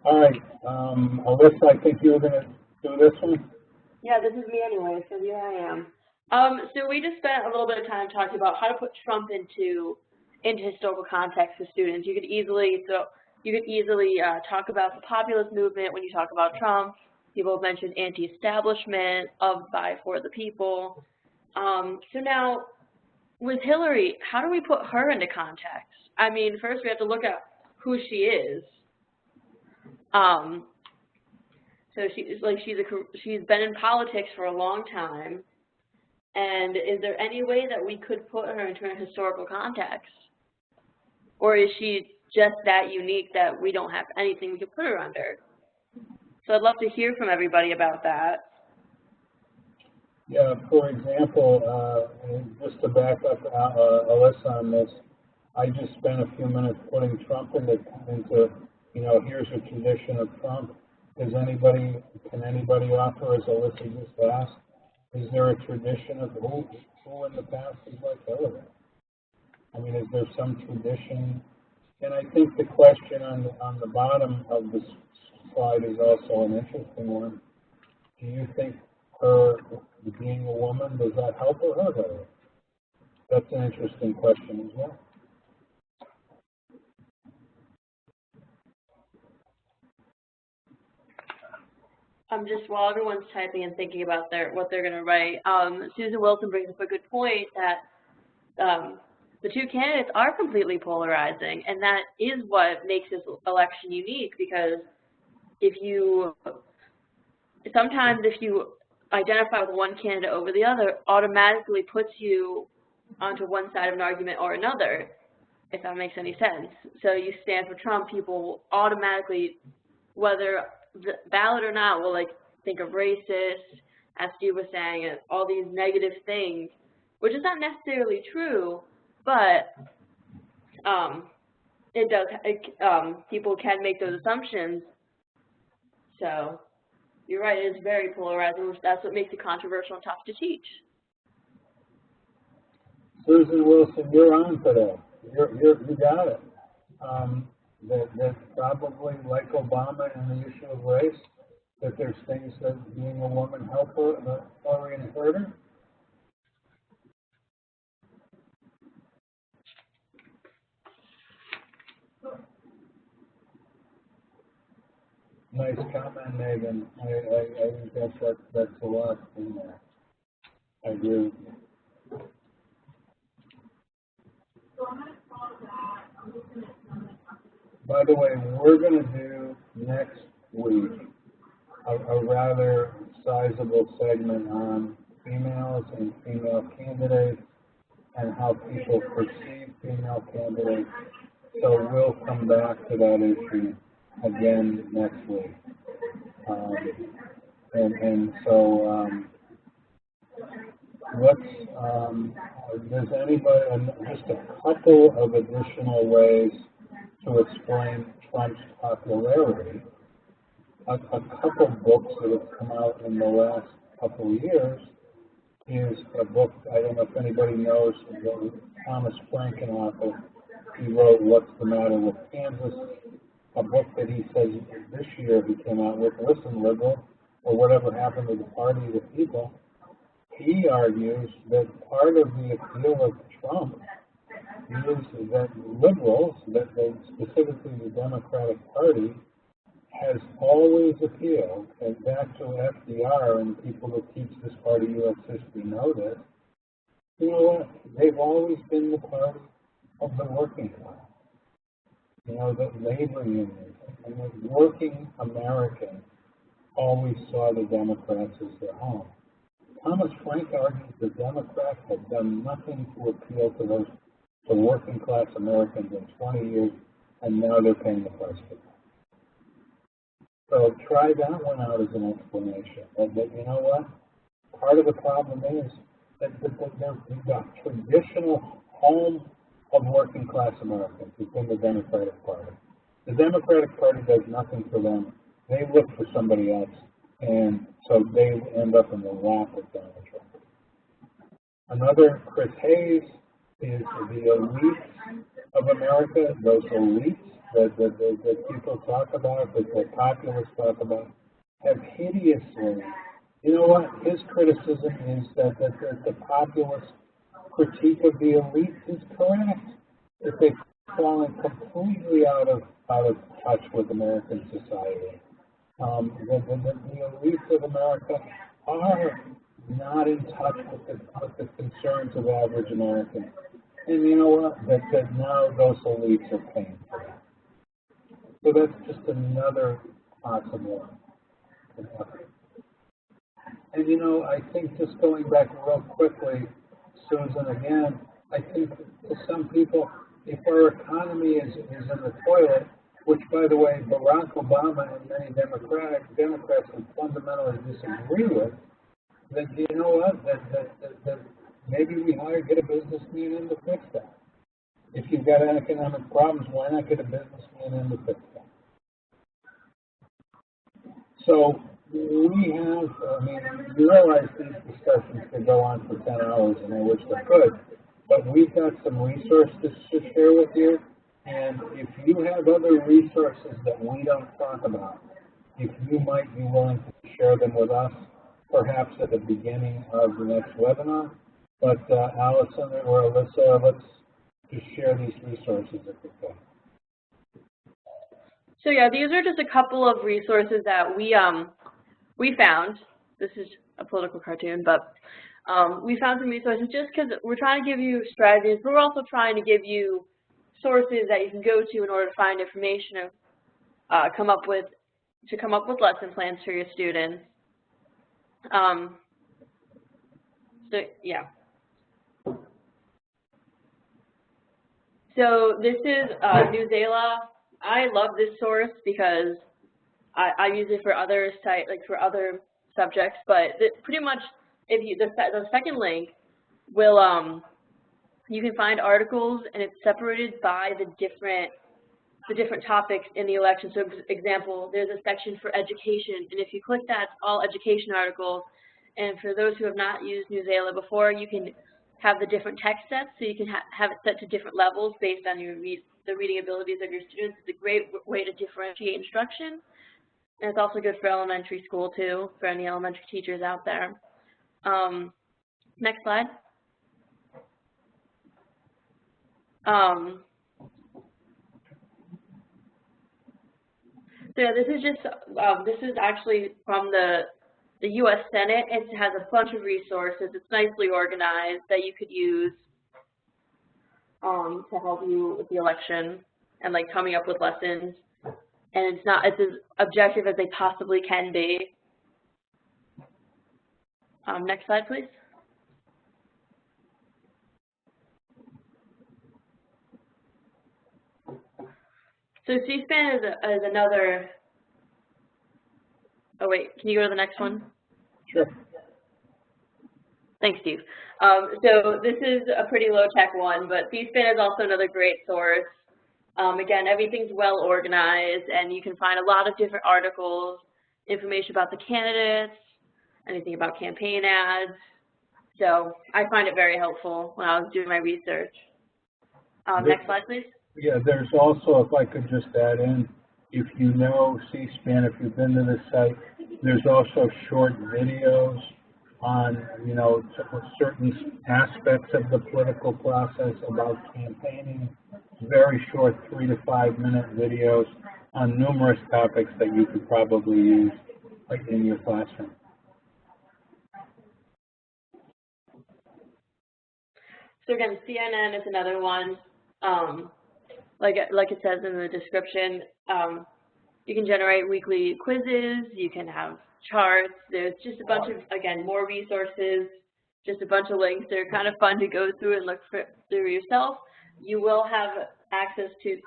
All right, Alyssa, I think you were going to do this one? Yeah, this is me anyway, so here I am. So we just spent a little bit of time talking about how to put Trump into historical context for students. You could easily talk about the populist movement when you talk about Trump. People have mentioned anti-establishment, of, by, for the people. So now, with Hillary, how do we put her into context? I mean, first we have to look at who she is. So she's been in politics for a long time. And is there any way that we could put her into a historical context? Or is she just that unique that we don't have anything we could put her under? So I'd love to hear from everybody about that. Yeah, for example, just to back up Alyssa on this, I just spent a few minutes putting Trump into here's a tradition of Trump. Can anybody offer, as Alyssa just asked, is there a tradition of who in the past is like Hillary? I mean, is there some tradition? And I think the question on the bottom of the slide is also an interesting one. Do you think her being a woman, does that help or hurt her? That's an interesting question as well. Just while everyone's typing and thinking about what they're going to write, Susan Wilson brings up a good point that the two candidates are completely polarizing, and that is what makes this election unique, because sometimes if you identify with one candidate over the other, automatically puts you onto one side of an argument or another, if that makes any sense. So you stand for Trump, people automatically, whether the ballot or not, will like think of racist, as Steve was saying, and all these negative things, which is not necessarily true, but people can make those assumptions. So you're right, it is very polarizing, which that's what makes it controversial and tough to teach. Susan Wilson, you're on today. You got it. That probably, like Obama and the issue of race, that there's things that being a woman help her, Hillary and hurt her. Nice comment, Megan. I guess that's a lot in there. I agree with you. By the way, we're going to do next week a rather sizable segment on females and female candidates and how people perceive female candidates. So we'll come back to that issue again next week. Does anybody, just a couple of additional ways to explain Trump's popularity. A couple books that have come out in the last couple of years is a book, I don't know if anybody knows, Thomas Franken author. He wrote What's the Matter with Kansas, a book that he says this year he came out with, Listen, Liberal, or Whatever Happened to the Party of the People. He argues that part of the appeal of Trump is that liberals, that specifically the Democratic Party, has always appealed, and back to FDR and people that teach this part of U.S. history know this, you know what, they've always been the party of the working class. You know, the labor unions, and the working American always saw the Democrats as their home. Thomas Frank argues the Democrats have done nothing to appeal to working class Americans in 20 years, and now they're paying the price for that. So try that one out as an explanation. That you know what? Part of the problem is that the traditional home of working class Americans has been the Democratic Party. The Democratic Party does nothing for them. They look for somebody else, and so they end up in the lap of Donald Trump. Another, Chris Hayes, is the elites of America, those elites that people talk about, that the populists talk about, have hideously, you know what, his criticism is that the populist critique of the elites is correct, that they've fallen completely out of touch with American society. The elites of America are not in touch with the concerns of average Americans. And you know what? That now those elites are paying for that. So that's just another possible. And you know, I think just going back real quickly, Susan, again, I think to some people, if our economy is in the toilet, which, by the way, Barack Obama and many Democrats would fundamentally disagree with, that you know what, that maybe we get a businessman in to fix that. If you've got economic problems, why not get a businessman in to fix that? So we have, I mean, you realize these discussions could go on for 10 hours, and I wish they could, but we've got some resources to share with you, and if you have other resources that we don't talk about, if you might be willing to share them with us, perhaps at the beginning of the next webinar. But Allison or Alyssa, let's just share these resources if we can. So yeah, these are just a couple of resources that we found. This is a political cartoon, but We found some resources just because we're trying to give you strategies, but we're also trying to give you sources that you can go to in order to find information and come up with lesson plans for your students. So yeah. So this is Newsela. I love this source because I use it for other for other subjects, but pretty much if you the second link will you can find articles, and it's separated by the different topics in the election. So for example, there's a section for education, and if you click that, it's all education articles. And for those who have not used Newsela before, you can have the different text sets, so you can have it set to different levels based on your the reading abilities of your students. It's a great way to differentiate instruction, and it's also good for elementary school too, for any elementary teachers out there. Next slide. So yeah, this is actually from the U.S. Senate. It has a bunch of resources. It's nicely organized that you could use to help you with the election and like coming up with lessons. And it's as objective as they possibly can be. Next slide, please. So C-SPAN is another. Oh wait, can you go to the next one? Sure. Thanks, Steve. So this is a pretty low-tech one, but C-SPAN is also another great source. Again, everything's well organized, and you can find a lot of different articles, information about the candidates, anything about campaign ads. So I find it very helpful when I was doing my research. Next slide, please. Yeah, there's also, if I could just add in, if you know C-SPAN, if you've been to the site, there's also short videos on, you know, certain aspects of the political process about campaigning, very short 3 to 5 minute videos on numerous topics that you could probably use like in your classroom. So again, CNN is another one. Like it says in the description, you can generate weekly quizzes, you can have charts, there's just a bunch of, again, more resources, just a bunch of links. They're kind of fun to go through and look through yourself. You will have access to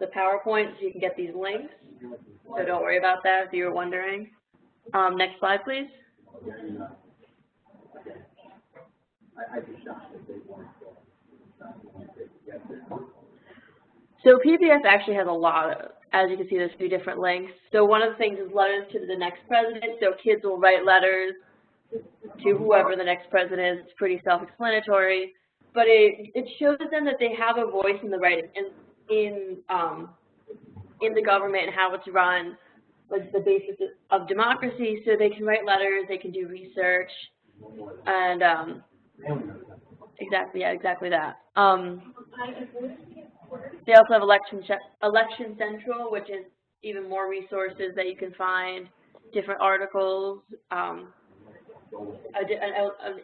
the PowerPoint, so you can get these links, so don't worry about that if you were wondering. Next slide, please. So PBS actually has a lot of, as you can see, there's 3 different links. So one of the things is letters to the next president. So kids will write letters to whoever the next president is. It's pretty self-explanatory, but it shows them that they have a voice in the writing in the government and how it's run, like the basis of democracy. So they can write letters, they can do research, and exactly that. They also have Election Central, which is even more resources that you can find, different articles, an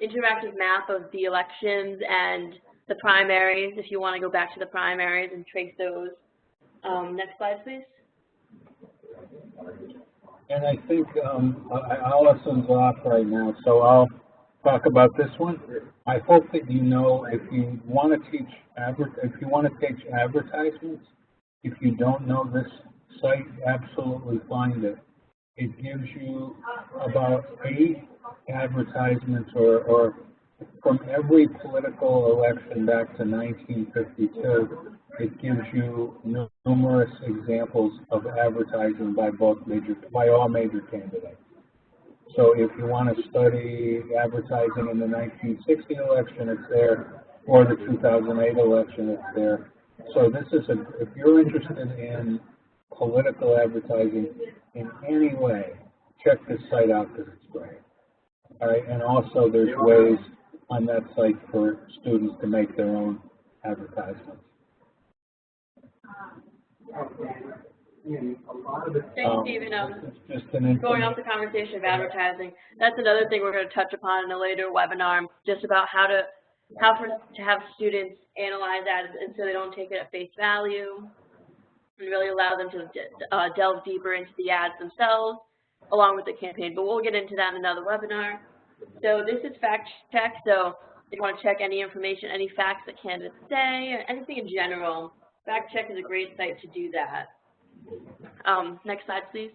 interactive map of the elections and the primaries, if you want to go back to the primaries and trace those. Next slide, please. And I think Allison's off right now, so I'll talk about this one. I hope that you know if you want to teach advertisements, if you don't know this site, absolutely find it. It gives you about 8 advertisements or from every political election back to 1952. It gives you numerous examples of advertising by all major candidates. So if you want to study advertising in the 1960 election, it's there, or the 2008 election, it's there. So this is if you're interested in political advertising in any way, check this site out because it's great. All right, and also there's ways on that site for students to make their own advertisements. Thanks, Stephen. Just an Going off the conversation of advertising, that's another thing we're going to touch upon in a later webinar, just about how to have students analyze ads and so they don't take it at face value and really allow them to delve deeper into the ads themselves along with the campaign. But we'll get into that in another webinar. So this is fact check. So if you want to check any information, any facts that candidates say, or anything in general, fact check is a great site to do that. Next slide, please.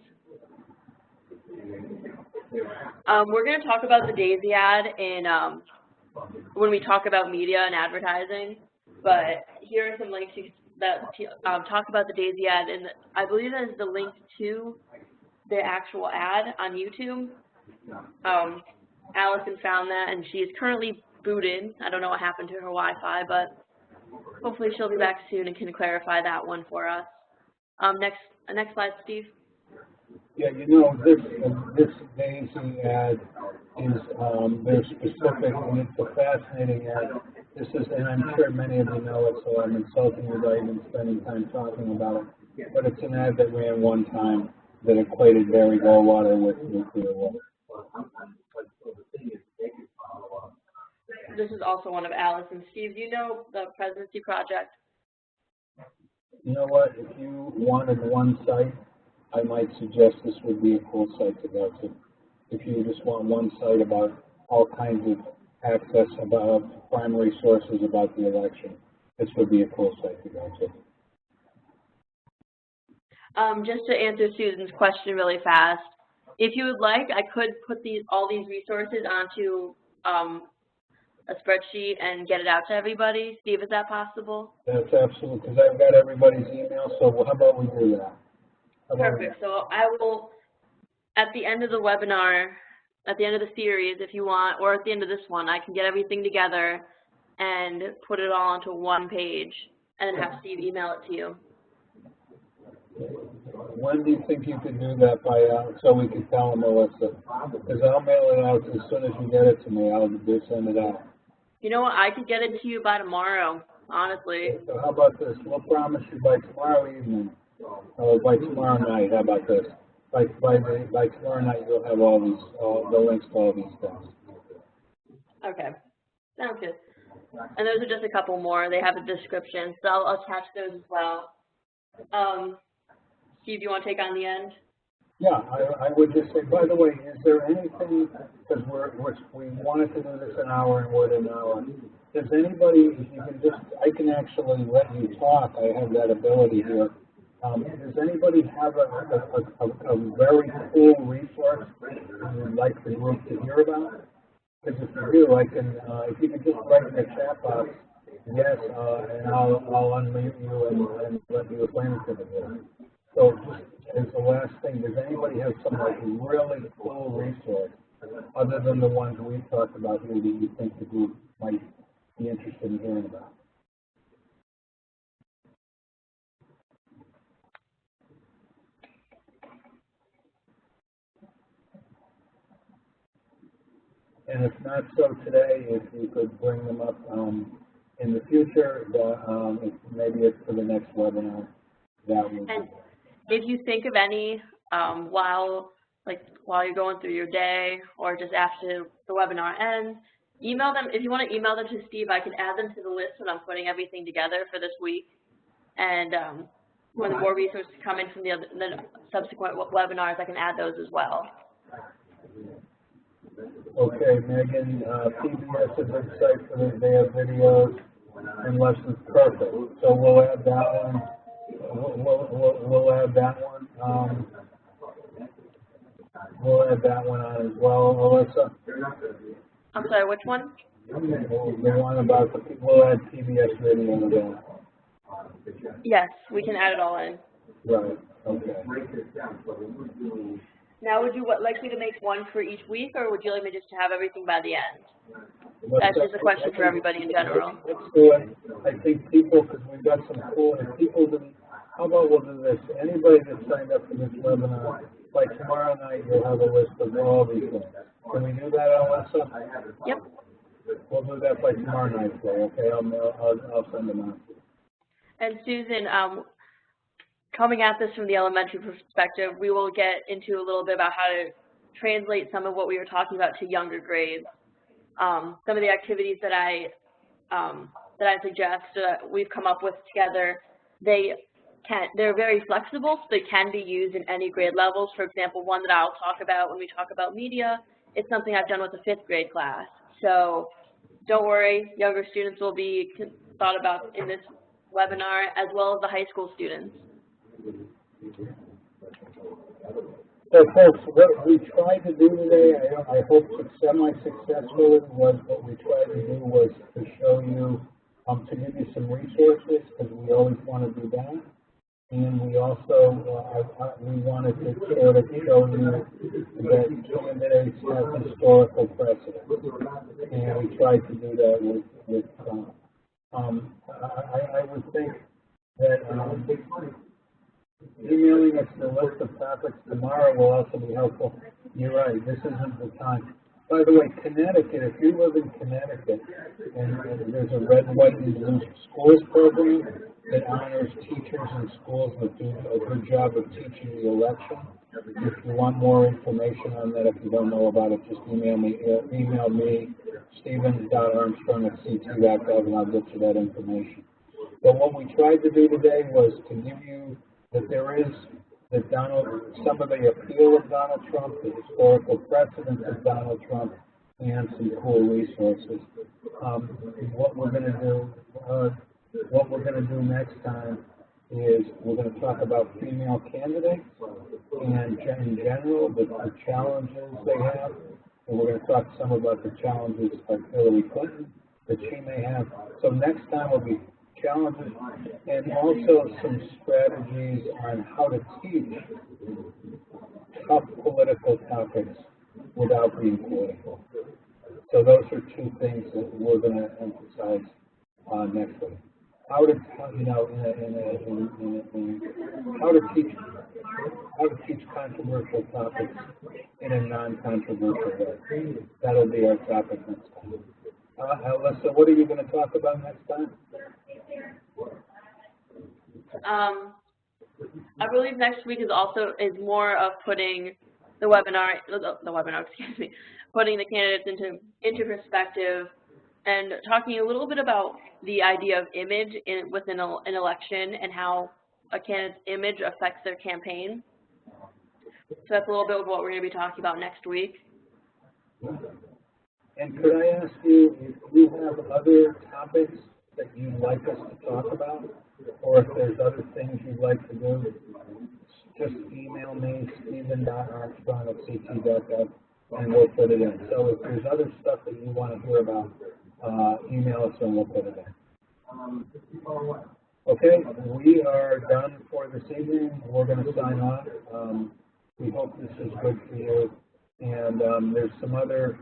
We're going to talk about the DAISY ad in when we talk about media and advertising, but here are some links that talk about the DAISY ad, and I believe that is the link to the actual ad on YouTube. Allison found that, and she is currently booted. I don't know what happened to her Wi-Fi, but hopefully she'll be back soon and can clarify that one for us. Next slide, Steve. Yeah, you know, this DAISY ad is they're specific, and it's a fascinating ad. This is, and I'm sure many of you know it, so I'm insulting you by even spending time talking about it. But it's an ad that ran one time that equated Barry Goldwater with nuclear water. This is also one of Allison's. Steve, do you know the Presidency Project? You know what? If you wanted one site, I might suggest this would be a cool site to go to. If you just want one site about all kinds of access about primary sources about the election, this would be a cool site to go to. Just to answer Susan's question really fast, if you would like, I could put all these resources onto a spreadsheet and get it out to everybody. Steve, is that possible? That's absolutely, because I've got everybody's email, so how about we do that? Perfect. So I will, at the end of the webinar, at the end of the series, if you want, or at the end of this one, I can get everything together and put it all onto one page and then have Steve email it to you. When do you think you could do that by, so we can tell Melissa? Because I'll mail it out as soon as you get it to me. I'll just send it out. You know what? I could get it to you by tomorrow, honestly. So how about this? We'll promise you by tomorrow evening, or by tomorrow night. How about this? By tomorrow night, you'll have all the links to all these things. Okay, sounds good. And those are just a couple more. They have a description, so I'll attach those as well. Steve, you want to take on the end? Yeah, I would just say, by the way, is there anything, because we wanted to do this an hour and we're at an hour, does anybody, if you can just, I can actually let you talk, I have that ability here. Does anybody have a very cool resource you would like the group to hear about? Because if you do, I can, if you could just write in the chat box, yes, and I'll unmute you and let you explain it to the group. So just as the last thing, does anybody have some like really cool resource other than the ones we've talked about here that you think the group might be interested in hearing about? And if not so today, if you could bring them up in the future, maybe it's for the next webinar, that would be. If you think of any while you're going through your day or just after the webinar ends, email them. If you want to email them to Steve, I can add them to the list when I'm putting everything together for this week. And when the more resources come in from the subsequent webinars, I can add those as well. Okay, Megan, PBS is a good site for this. They have videos and lessons. Perfect. So we'll add that one. We'll add that one. We'll add that one on as well, Alyssa. I'm sorry, which one? The one about we'll add PBS video to that. Yes, we can add it all in. Right. Okay. Now, would you like me to make one for each week, or would you like me just to have everything by the end? That's just a question for everybody in general. Let's do it. I think people, because we've got some cool, if people didn't, how about we'll do this? Anybody that signed up for this webinar, by tomorrow night, you'll have a list of all these things. Can we do that, Alyssa? Yep. We'll do that by tomorrow night, so, okay? I'll send them out. And Susan, coming at this from the elementary perspective, we will get into a little bit about how to translate some of what we were talking about to younger grades. Some of the activities that I suggest we've come up with together, they're very flexible, so they can be used in any grade levels. For example, one that I'll talk about when we talk about media, it's something I've done with a 5th grade class. So don't worry, younger students will be thought about in this webinar, as well as the high school students. So folks, what we tried to do today, I hope semi-successfully, was what we tried to do was to show you, to give you some resources, because we always want to do that. And we also, we wanted to sort of show you that candidates have historical precedent. And we tried to do that with I would think that emailing us the list of topics tomorrow will also be helpful. You're right, this isn't the time. By the way, Connecticut, if you live in Connecticut, and there's a Red, White, and Blue Schools program that honors teachers and schools that do a good job of teaching the election. If you want more information on that, if you don't know about it, just email me, stevens.armstrong@ct.gov, and I'll get you that information. But what we tried to do today was to give you that there is some of the appeal of Donald Trump, the historical precedents of Donald Trump, and some cool resources. What we're going to do next time is we're going to talk about female candidates and in general the challenges they have, and we're going to talk some about the challenges of Hillary Clinton that she may have. So next time will be challenges and also some strategies on how to teach tough political topics without being political. So those are 2 things that we're going to emphasize next week. How to, how to teach controversial topics in a non-controversial way. That'll be our topic next time. Alyssa, what are you going to talk about next time? I believe next week is more of putting the webinar, putting the candidates into perspective and talking a little bit about the idea of image within an election and how a candidate's image affects their campaign. So that's a little bit of what we're going to be talking about next week. And could I ask you if you have other topics that you'd like us to talk about, or if there's other things you'd like to do, just email me, stephen.armstrong@ct.gov, and we'll put it in. So if there's other stuff that you want to hear about, email us and we'll put it in. Okay, we are done for this evening. We're going to sign off. We hope this is good for you. And there's some other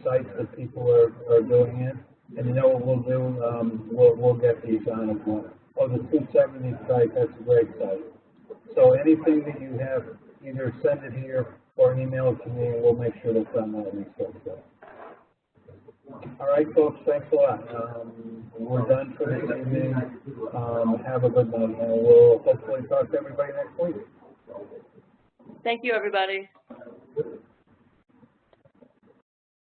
sites that people are doing it. And you know what we'll do? We'll get these on as well. Oh, the 270 site, that's a great site. So anything that you have, either send it here or email it to me, and we'll make sure that's on that resource site. All right, folks, thanks a lot. We're done for this evening. Have a good night, and we'll hopefully talk to everybody next week. Thank you, everybody.